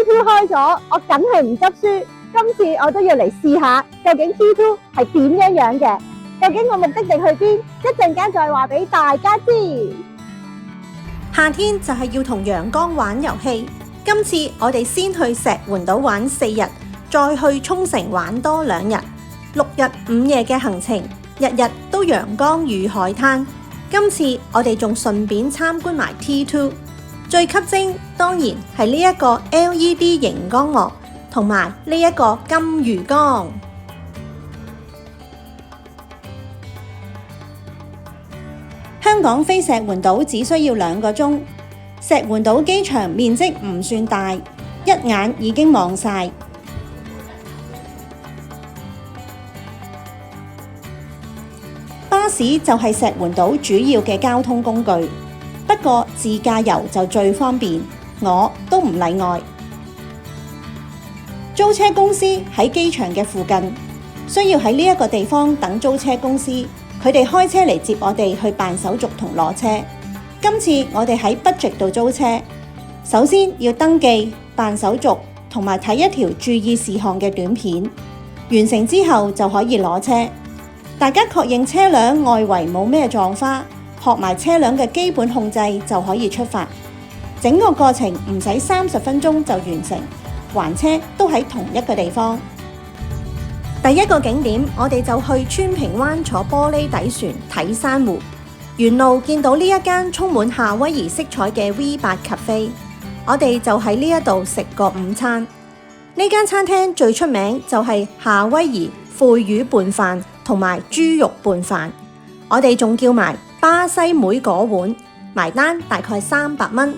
T2 開咗，我梗係唔執輸。今次我都要嚟試下，究竟 T2 係點樣嘅？究竟我目的地去邊？一陣間再話俾大家知。夏天就係要同陽光玩遊戲。今次我哋先去石垣島玩4日，再去沖繩玩多2日，6日5夜嘅行程，日日都陽光與海灘。今次我哋仲順便參觀埋 T2， 最吸睛當然係呢一個 LED 熒光幕同埋呢一個金魚缸。香港飛石垣島只需要2個鐘。石垣島機場面積唔算大，一眼已經望晒。巴士就係石垣島主要嘅交通工具，不過自駕遊就最方便，我都唔例外。租車公司喺機場嘅附近，需要喺呢一個地方等租車公司，佢哋開車嚟接我哋去辦手續同攞車。今次我哋喺 budget 度租車，首先要登記、辦手續同埋睇一條注意事項嘅短片，完成之後就可以攞車。大家確認車輛外圍冇咩撞花，學埋車輛嘅基本控制就可以出發。整個過程唔使30分鐘就完成，還車都喺同一個地方。第一個景點，我哋就去川平灣坐玻璃底船睇珊瑚。沿路見到呢一間充滿夏威夷色彩嘅 V8 Cafe，我哋就喺呢一度食個午餐。呢間餐廳最出名就係夏威夷腐魚拌飯同埋豬肉拌飯，我哋仲叫埋巴西莓果碗，埋單大概300蚊。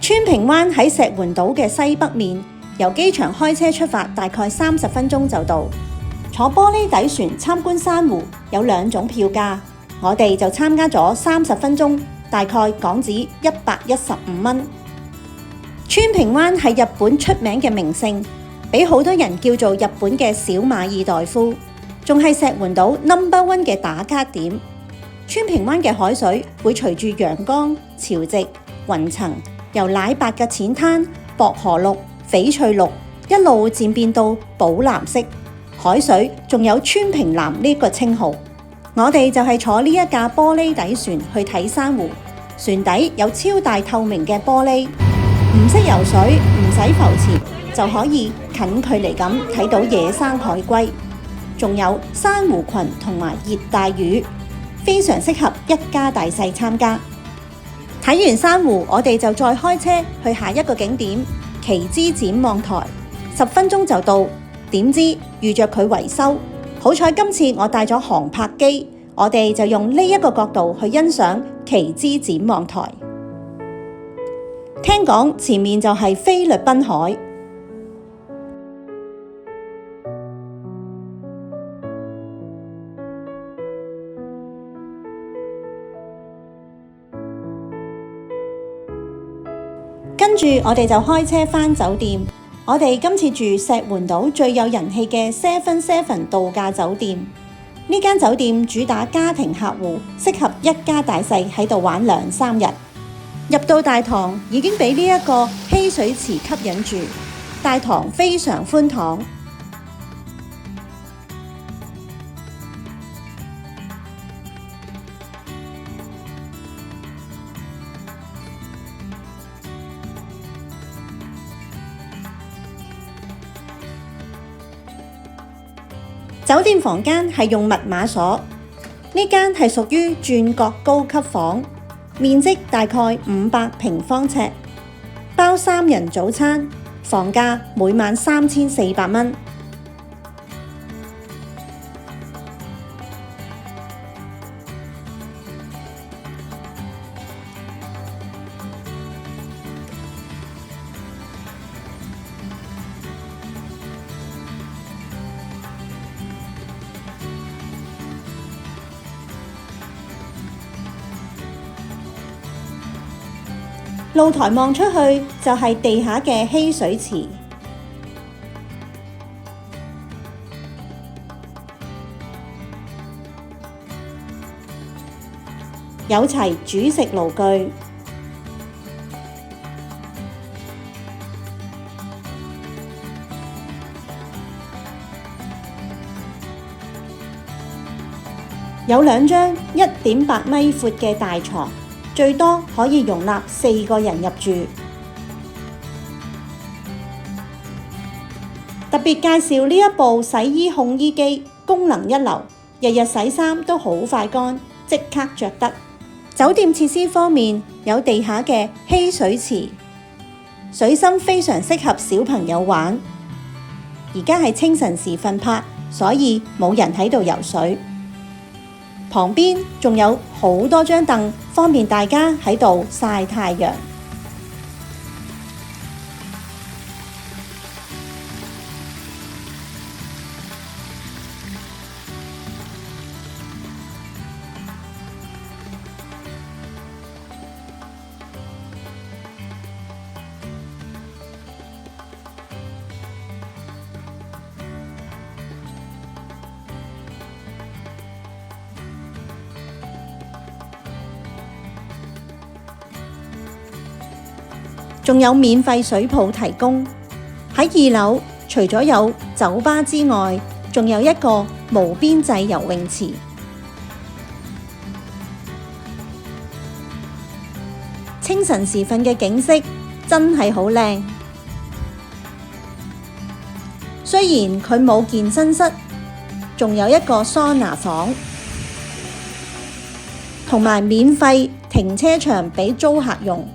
川平灣喺石垣島嘅西北面，由機場開車出發大概30分鐘就到。坐玻璃底船參觀珊瑚有2種票價。我哋就參加咗30分鐘，大概港紙115蚊。川平灣係日本出名嘅名勝，俾好多人叫做日本嘅小馬爾代夫，仲係石垣島 No.1 嘅打卡點。川平灣嘅海水會隨住陽光、潮汐、雲層，由奶白嘅淺灘、薄荷綠、翡翠綠，一路漸變到寶藍色。海水仲有川平藍呢個稱號。我哋就係坐呢一架玻璃底船去睇珊瑚，船底有超大透明嘅玻璃，唔識游水唔使浮潛就可以近距離咁睇到野生海龜，仲有珊瑚群同埋熱帶魚，非常適合一家大細參加。睇完珊瑚，我哋就再開車去下一個景點奇芝展望台，10分鐘就到，點知遇着佢維修。好彩今次我帶咗航拍機，我哋就用呢一個角度去欣賞奇芝展望台。聽講前面就係菲律賓海。跟住我哋就開車返酒店。我哋今次住石垣島最有人氣嘅 7-7度假酒店。呢間酒店主打家庭客戶，適合一家大細喺度玩2-3日。入到大堂已經俾呢一個嬉水池吸引住，大堂非常寬敞。酒店房間係用密碼鎖，呢間係屬於轉角高級房，面積大概500平方尺，包3人早餐，房價每晚3400蚊。露台望出去就係地下嘅嬉水池，有齊煮食爐具，有2張1.8米闊嘅大床，最多可以容納4個人入住。特別介紹呢一部洗衣烘衣機，功能一流，日日洗衫都好快乾，即刻着得。酒店設施方面，有地下嘅嬉水池，水深非常適合小朋友玩。而家係清晨時分拍，所以冇人喺度游水。旁邊仲有好多張凳，方便大家喺度曬太陽。仲有免費水泡提供。喺2樓，除咗有酒吧之外，仲有一個無邊際游泳池。清晨時分嘅景色真係好靚。雖然佢冇健身室，仲有一個桑拿房，同埋免費停車場俾租客用。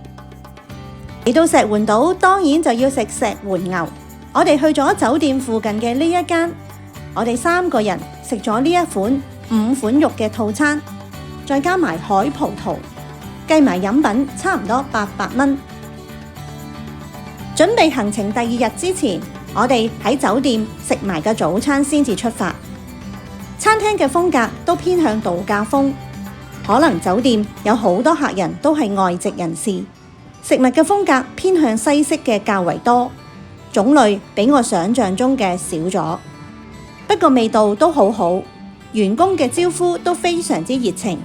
嚟到石門島，當然就要食石門牛。我哋去咗酒店附近嘅呢一間，我哋3個人食咗呢一款5款肉嘅套餐，再加埋海葡萄，計埋飲品差唔多800蚊。準備行程第2日之前，我哋喺酒店食埋個早餐先至出發。餐廳嘅風格都偏向度假風，可能酒店有好多客人都係外籍人士。食物嘅風格偏向西式嘅較為多，種類比我想象中嘅少咗，不過味道都好好，員工嘅招呼都非常之熱情。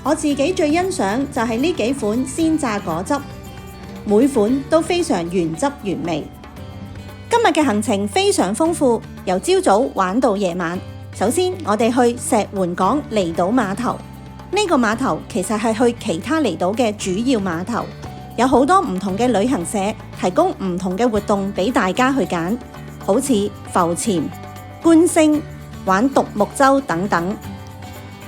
我自己最欣賞就係呢幾款鮮榨果汁，每款都非常原汁原味。今日嘅行程非常豐富，由朝早玩到夜晚。首先，我哋去石門港離島碼頭，呢個碼頭其實係去其他離島嘅主要碼頭，有好多唔同嘅旅行社提供唔同嘅活動俾大家去揀，好似浮潛、觀星、玩獨木舟等等。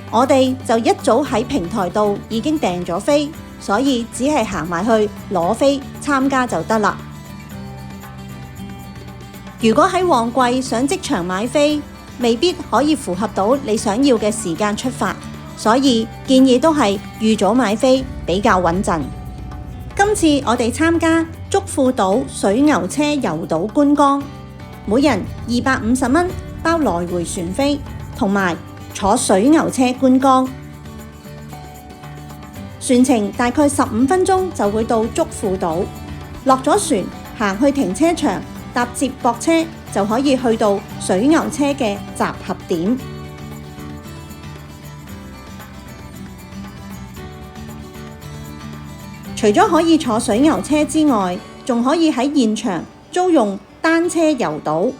我哋就一早喺平台度已經訂咗飛，所以只係行埋去攞飛參加就得啦。如果喺旺季想即場買飛，未必可以符合到你想要嘅時間出發，所以建議都係預早買飛比較穩陣。今次我哋參加竹富島水牛車遊島觀光，每人250蚊包來回船飛，同埋坐水牛車觀光，船程大概15分鐘就會到竹富島。落咗船，行去停車場搭接駁車就可以去到水牛車嘅集合點。除咗可以坐水牛車之外，仲可以喺現場租用單車遊島。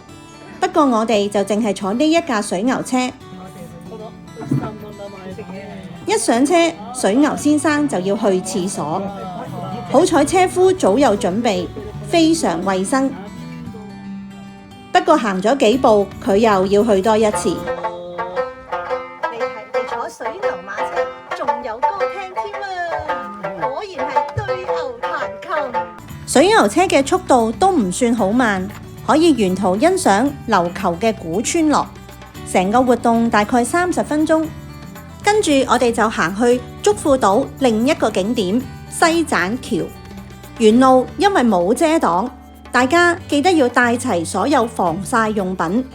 不過我哋就淨係坐呢一架水牛車。一上車，水牛先生就要去廁所，好彩車夫早有準備，非常衛生。不過行咗幾步，佢又要去多一次。你坐水牛馬車，仲有歌聽添啊！果然係對牛彈琴。水牛車嘅速度都唔算好慢，可以沿途欣賞琉球嘅古村落。成個活動大概30分鐘。跟住我哋就行去竹富島另一個景點西棧橋。沿路因為冇遮擋，大家記得要帶齊所有防曬用品。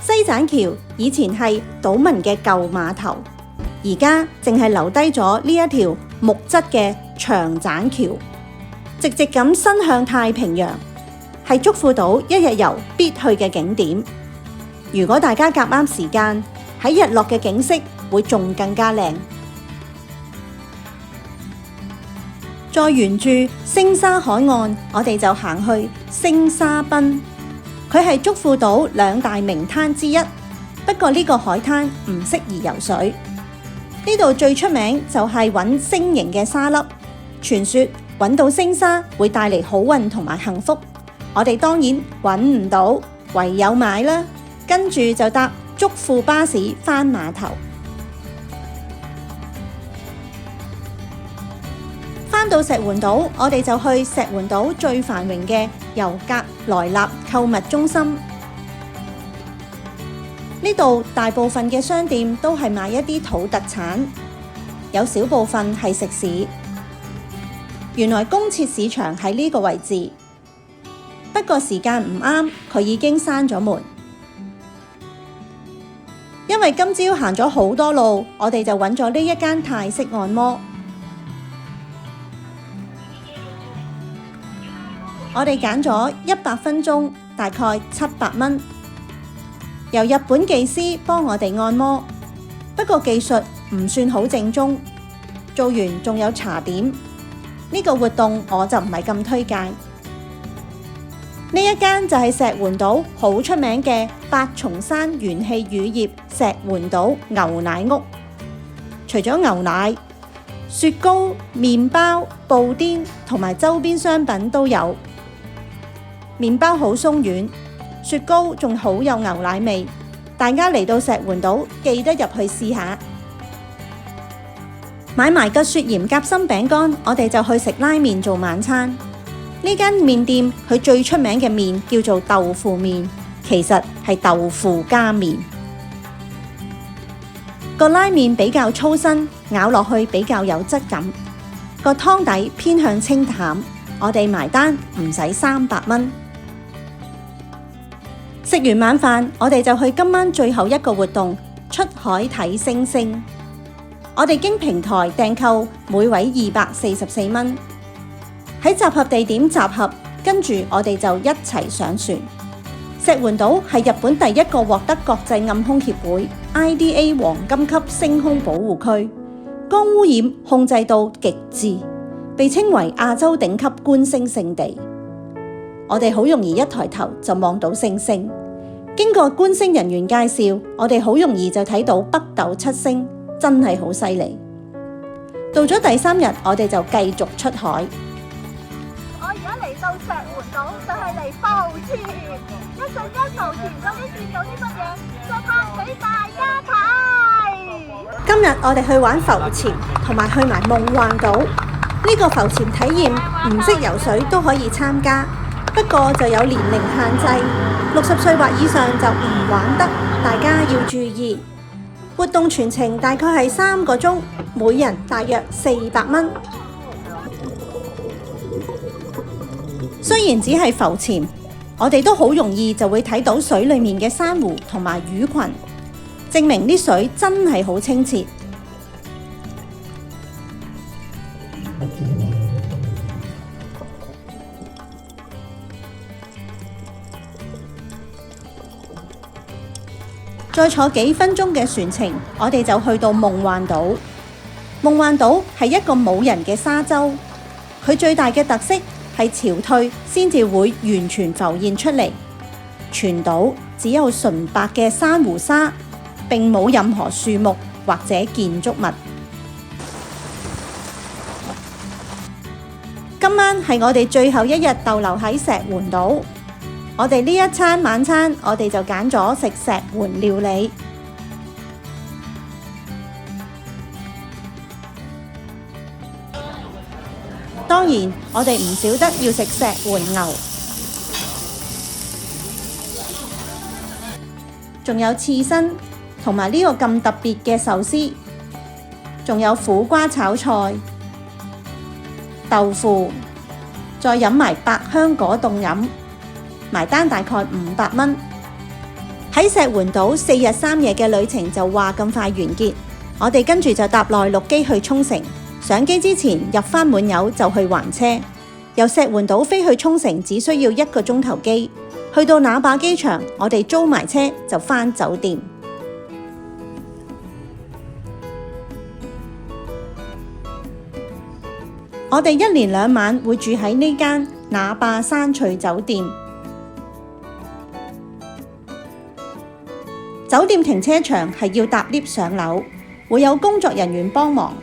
西棧橋以前係島民嘅舊碼頭，而家淨係留低咗呢一條木質嘅長棧橋，直直咁伸向太平洋，係竹富島一日遊必去嘅景點。如果大家夾啱時間，喺日落嘅景色會仲更加靚。再沿住星沙海岸，我哋就行去星沙濱。佢係竹富島兩大名灘之一，不過呢個海灘唔適宜游水。呢度最出名就係揾星形嘅沙粒，傳說揾到星沙會帶嚟好運同埋幸福。我哋當然揾唔到，唯有買啦。跟住就搭竹富巴士返碼頭。返到石垣島，我哋就去石垣島最繁榮嘅尤格萊納購物中心。呢度大部分嘅商店都係賣一啲土特產，有少部分係食肆。原來公設市場喺呢個位置，不過時間唔啱，佢已經閂咗門。因為今朝行咗好多路，我哋就揾咗呢一間泰式按摩。我哋揀咗100分鐘，大概700蚊，由日本技師幫我哋按摩，不過技術唔算好正宗。做完仲有茶點，呢個活動我就唔係咁推介。呢一間就係石垣島好出名嘅八重山元氣乳業石垣島牛奶屋。除咗牛奶、雪糕、麵包、布甸同埋周邊商品都有。麵包好鬆軟，雪糕仲好有牛奶味。大家嚟到石垣島記得入去試下。買埋個雪鹽夾心餅乾，我哋就去食拉麵做晚餐。呢間麵店佢最出名嘅麵叫做豆腐麵，其實係豆腐加麵。個拉麵比較粗身，咬落去比較有質感。個湯底偏向清淡，我哋埋單唔使300蚊。食完晚飯，我哋就去今晚最後一個活動——出海睇星星。我哋經平台訂購，每位244蚊。喺集合地點集合，跟住我哋就一齊上船。石垣島係日本第一個獲得國際暗空協會 IDA 黃金級星空保護區，光污染控制到極致，被稱為亞洲頂級觀星勝地。我哋好容易一抬頭就望到星星。經過觀星人員介紹，我哋好容易就睇到北斗7星，真係好犀利。到咗第3日，我哋就繼續出海。我而家嚟到石垣島就係嚟浮潛，一陣間浮潛究竟見到啲乜嘢，就拍俾大家睇。今日我哋去玩浮潛，同埋去埋夢幻島。呢個浮潛體驗唔識游水都可以參加，不過就有年齡限制，60歲或以上就唔玩得，大家要注意。活動全程大概係3個鐘，每人大約400蚊。雖然只係浮潛，我哋都好容易就會睇到水裡面嘅珊瑚同埋魚群，證明啲水真係好清澈。再坐幾分鐘嘅船程，我哋就去到夢幻島。夢幻島係一個冇人嘅沙洲，佢最大嘅特色係潮退先至會完全浮現出嚟。全島只有純白嘅珊瑚沙，並冇任何樹木或者建築物。今晚係我哋最後一日逗留喺石垣島。我哋呢一餐晚餐，我哋就揀咗食石垣料理。當然，我哋唔少得要食石垣牛，仲有刺身，同埋呢個咁特別嘅壽司，仲有苦瓜炒菜、豆腐，再飲埋百香果凍飲。埋單大概500蚊。喺石垣島4日3夜嘅旅程就話咁快完結，我哋跟住就搭內陸機去沖繩。上機之前入返滿油就去還車。由石垣島飛去沖繩只需要1個鐘頭機，去到那霸機場，我哋租埋車就返酒店。我哋1連2晚會住喺呢間那霸山翠酒店。酒店停車場係要搭 lift 上樓，會有工作人員幫忙。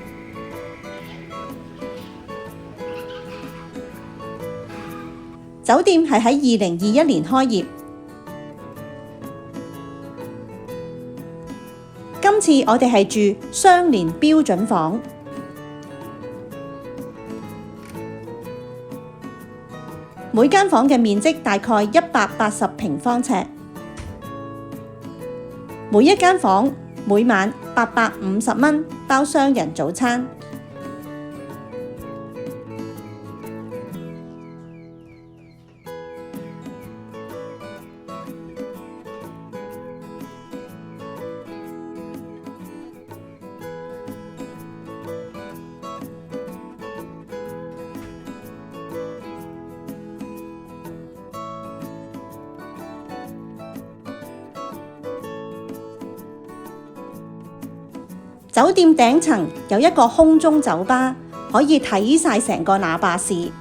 酒店係喺2021年開業。今次我哋係住雙連標準房。每間房嘅面積大概180平方尺，每一間房每晚850蚊包雙人早餐。酒店頂層有一個空中酒吧，可以睇晒成個那霸市。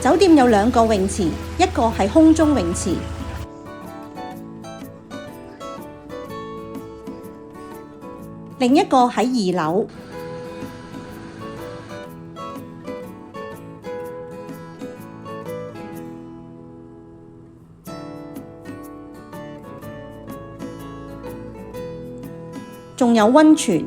酒店有2個泳池，一個係空中泳池，另一個喺2樓。仲有溫泉。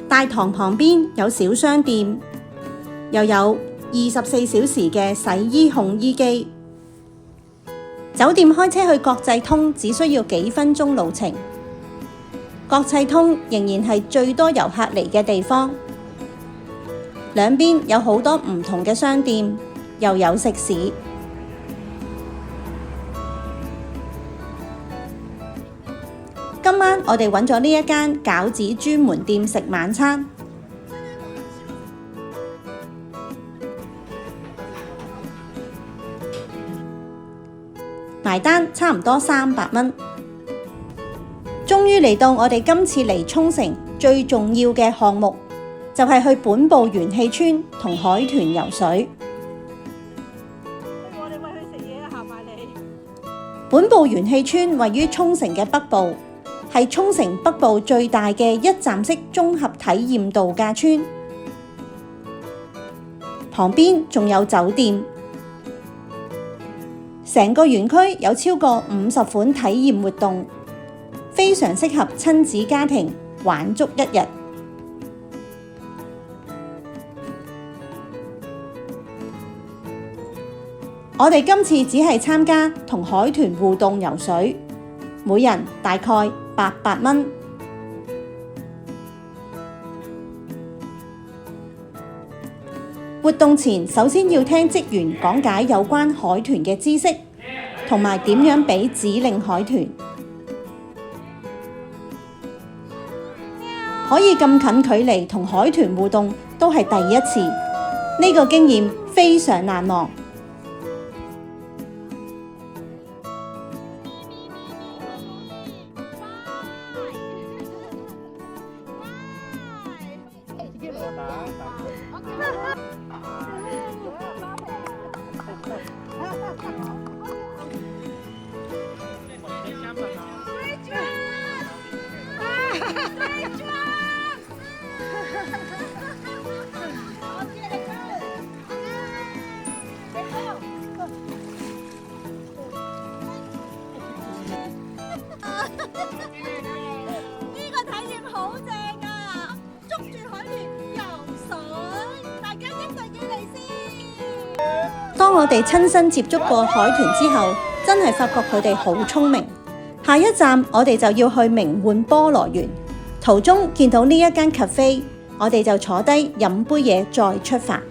大堂旁邊有小商店，又有24小時嘅洗衣烘衣機。酒店開車去國際通只需要幾分鐘路程。國際通仍然係最多遊客嚟嘅地方。兩邊有好多唔同嘅商店，又有食肆。今晚我哋揾咗呢一間餃子專門店食晚餐，埋單差唔多300蚊。終於嚟到我哋今次嚟沖繩最重要嘅項目，就係去本部元氣村同海豚游水。我哋喂佢食嘢啊，行埋嚟。本部元氣村位於沖繩嘅北部，係沖繩北部最大嘅一站式綜合體驗度假村，旁邊仲有酒店。成個園區有超過50款體驗活動，非常適合親子家庭玩足1日。我哋今次只係參加同海豚互動游水，每人大概800蚊。活動前首先要聽職員講解有關海豚嘅知識，同埋點樣俾指令海豚。可以咁近距離同海豚互動都係第一次，呢個經驗非常難忘。當我哋親身接觸過海豚之後，真係發覺佢哋好聰明。下一站我哋就要去名喚菠蘿園，途中見到呢一間 cafe， 我哋就坐低飲杯嘢再出發。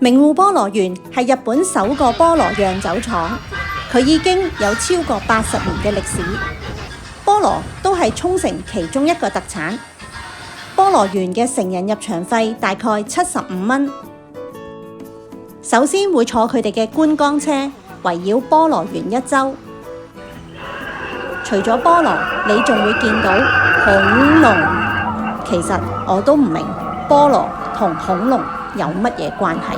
名喚菠蘿園係日本首個菠蘿釀酒廠，佢已經有超過80年嘅歷史。菠蘿都係沖繩其中一個特產。菠蘿園嘅成人入場費大概75蚊。首先會坐佢哋嘅觀光車，圍繞菠蘿園一周。除咗菠蘿，你仲會見到恐龍。其實我都唔明菠蘿同恐龍有乜嘢關係？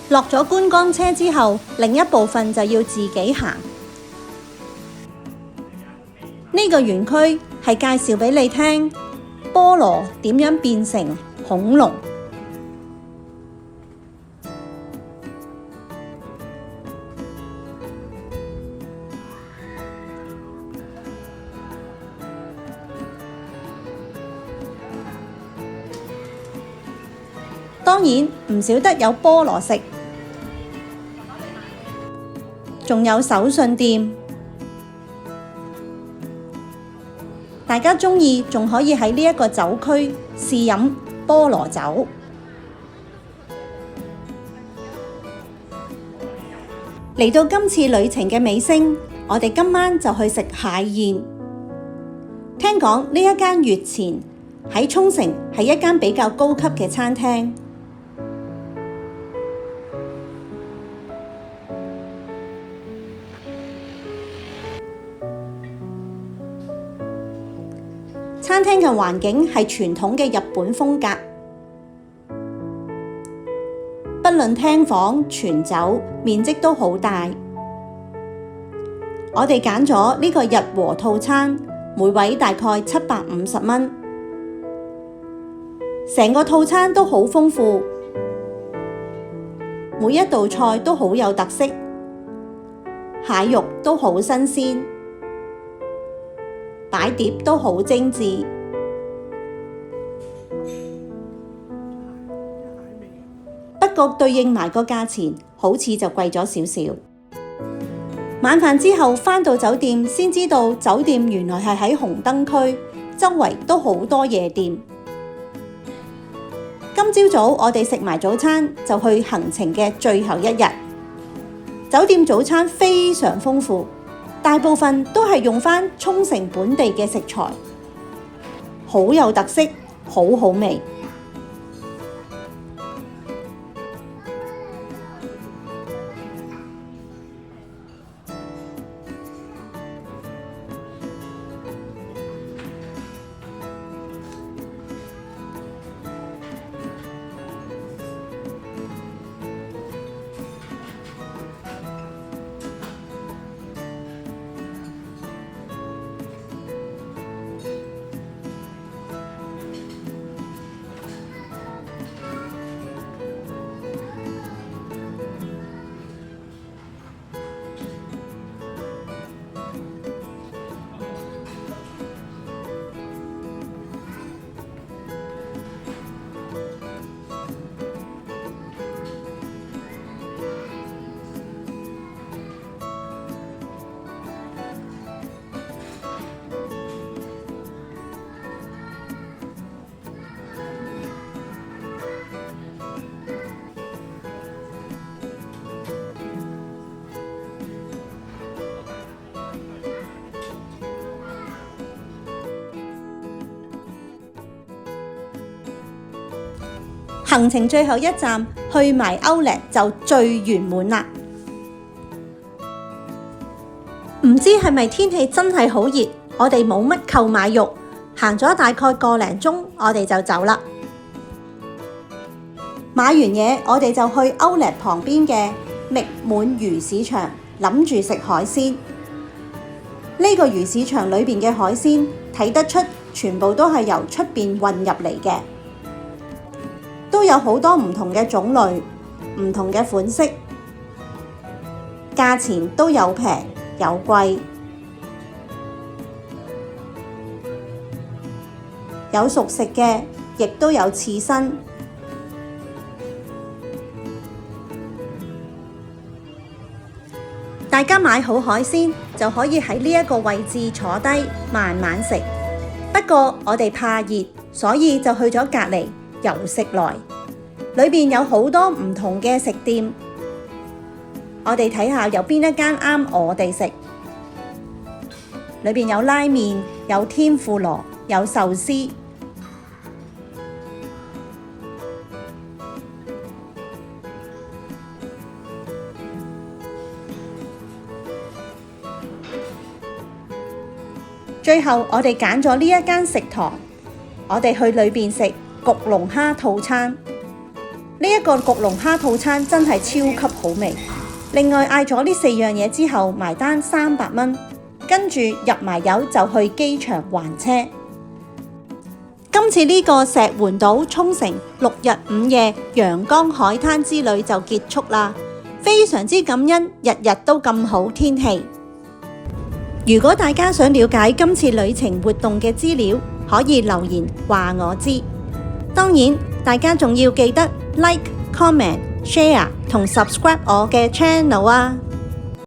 落咗觀光車之後，另一部分就要自己行。呢個園區係介紹俾你聽菠蘿點樣變成恐龍。當然唔少得有菠蘿食，仲有手信店。大家鍾意仲可以喺呢一個酒區試飲菠蘿酒。嚟到今次旅程嘅尾聲，我哋今晚就去食蟹宴。聽講呢一間月前喺沖繩係一間比較高級嘅餐廳。餐廳嘅環境係傳統嘅日本風格，不論廳房、全酒，面積都好大。我哋揀咗呢個日和套餐，每位大概750蚊。成個套餐都好豐富，每一道菜都好有特色，蟹肉都好新鮮。擺碟都好精緻，不過對應埋個價錢，好似就貴咗少少。晚飯之後返到酒店，先知道酒店原來係喺紅燈區，周圍都好多夜店。今朝早我哋食埋早餐，就去行程嘅最後一日。酒店早餐非常豐富。大部分都係用返沖繩本地嘅食材，好有特色，好好味。行程最後一站去埋Outlet就最圓滿啦！唔知係咪天氣真係好熱，我哋冇乜購買慾，行咗大概個零鐘，我哋就走啦。買完嘢，我哋就去Outlet旁邊嘅覓滿魚市場，諗住食海鮮。呢個魚市場裏邊嘅海鮮睇得出，全部都係由出邊運入嚟嘅，都有好多唔同嘅種類、唔同嘅款式，價錢都有平有貴，有熟食嘅，亦都有刺身。大家買好海鮮就可以喺呢一個位置坐低慢慢食。不過我哋怕熱，所以就去咗隔離遊食來，裏邊有好多唔同嘅食店。我哋睇下有邊一間啱我哋食。裏邊有拉麵，有天婦羅，有壽司。最後我哋揀咗呢一間食堂，我哋去裏邊食焗龍蝦套餐。呢一個焗龍蝦套餐真係超級好味。另外嗌咗呢4樣嘢之後，埋單300蚊，跟住入埋油就去機場還車。今次呢個石垣島沖繩6日5夜陽光海灘之旅就結束啦，非常之感恩日日都咁好天氣。如果大家想了解今次旅程活動嘅資料，可以留言話我知。當然，大家仲要記得 like、comment、share 同 subscribe 我嘅 channel啊！